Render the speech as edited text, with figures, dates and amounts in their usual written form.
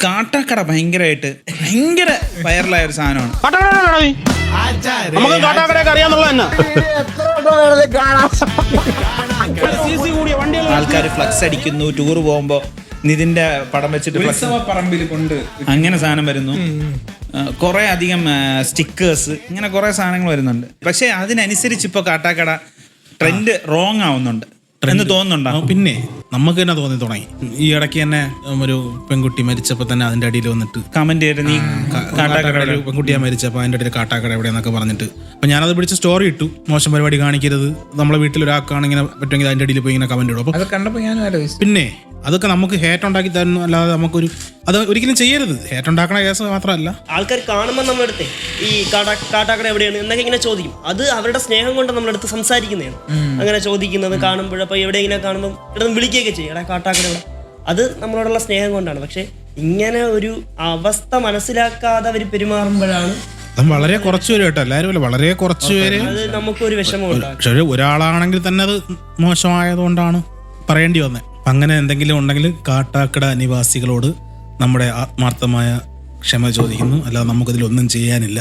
കാട്ടാക്കട ഭയങ്കര വൈറലായ ഒരു സാധനമാണ്. നമുക്ക് കാട്ടാക്കടയൊക്കെ അറിയാന്നുള്ള തന്നെ. ആൾക്കാർ ഫ്ലക്സ് അടിക്കുന്നു, ടൂർ പോകുമ്പോ നിതിന്റെ പടം വെച്ചിട്ട് പറമ്പിൽ കൊണ്ട് അങ്ങനെ സാധനം വരുന്നു. കുറെ അധികം സ്റ്റിക്കേഴ്സ്, ഇങ്ങനെ കുറെ സാധനങ്ങൾ വരുന്നുണ്ട്. പക്ഷെ അതിനനുസരിച്ച് ഇപ്പൊ കാട്ടാക്കട ട്രെൻഡ് റോങ് ആവുന്നുണ്ട് എന്ന് തോന്നുന്നുണ്ടോ? പിന്നെ നമുക്ക് തന്നെ തോന്നി തുടങ്ങി. ഈ ഇടയ്ക്ക് തന്നെ ഒരു പെൺകുട്ടി മരിച്ചപ്പോ തന്നെ അതിന്റെ അടിയിൽ വന്നിട്ട് കമന്റ് ചെയ്ത് നീ കാട്ടാക്കട ഒരു പെൺകുട്ടിയാ മരിച്ചപ്പോ അതിന്റെ അടിയിൽ കാട്ടാക്കട എവിടെയെന്നൊക്കെ പറഞ്ഞിട്ട് അപ്പൊ ഞാനത് പിടിച്ച് സ്റ്റോറി ഇട്ടു. മോശം പരിപാടി കാണിക്കരുത്, നമ്മളെ വീട്ടിൽ ഒരാൾക്കാണ് ഇങ്ങനെ പറ്റുമെങ്കിൽ അതിന്റെ അടിയിൽ പോയി ഇങ്ങനെ കമന്റ് ഇടും. അത് കണ്ടപ്പോ ഞാനും ആലോചിച്ചു, പിന്നെ അതൊക്കെ നമുക്ക് ഹേറ്റ് ഉണ്ടാക്കി തരുന്നു, അല്ലാതെ നമുക്കൊരു അത് ഒരിക്കലും ചെയ്യരുത്. ഹേറ്റ് ഉണ്ടാക്കണ കേസ് മാത്രമല്ല, ആൾക്കാർ കാണുമ്പോൾ നമ്മുടെ അടുത്ത് ഈ കാട്ടാക്കട എവിടെയാണ് എന്നൊക്കെ ഇങ്ങനെ ചോദിക്കും. അത് അവരുടെ സ്നേഹം കൊണ്ട് നമ്മുടെ അടുത്ത് സംസാരിക്കുന്നതാണ്. അങ്ങനെ ചോദിക്കുന്നത് കാണുമ്പോഴപ്പോൾ എവിടെ ഇങ്ങനെ കാണുമ്പോൾ ഇവിടെ വിളിക്കുകയൊക്കെ ചെയ്യും, എടാ കാട്ടാക്കട എവിടെ. അത് നമ്മളോടുള്ള സ്നേഹം കൊണ്ടാണ്. പക്ഷെ ഇങ്ങനെ ഒരു അവസ്ഥ മനസ്സിലാക്കാതെ അവർ പെരുമാറുമ്പോഴാണ് അത് വളരെ കുറച്ച് പേര് കേട്ടോ, എല്ലാവരും വളരെ കുറച്ച് പേര്. അത് നമുക്കൊരു വിഷമം ഉണ്ടാകും. പക്ഷെ ഒരാളാണെങ്കിൽ തന്നെ അത് മോശമായതുകൊണ്ടാണ് പറയേണ്ടി വന്നത്. അങ്ങനെ എന്തെങ്കിലും ഉണ്ടെങ്കിൽ കാട്ടാക്കട നിവാസികളോട് നമ്മുടെ ആത്മാർത്ഥമായ ക്ഷമ ചോദിക്കുന്നു. അല്ലാതെ നമുക്കതിലൊന്നും ചെയ്യാനില്ല.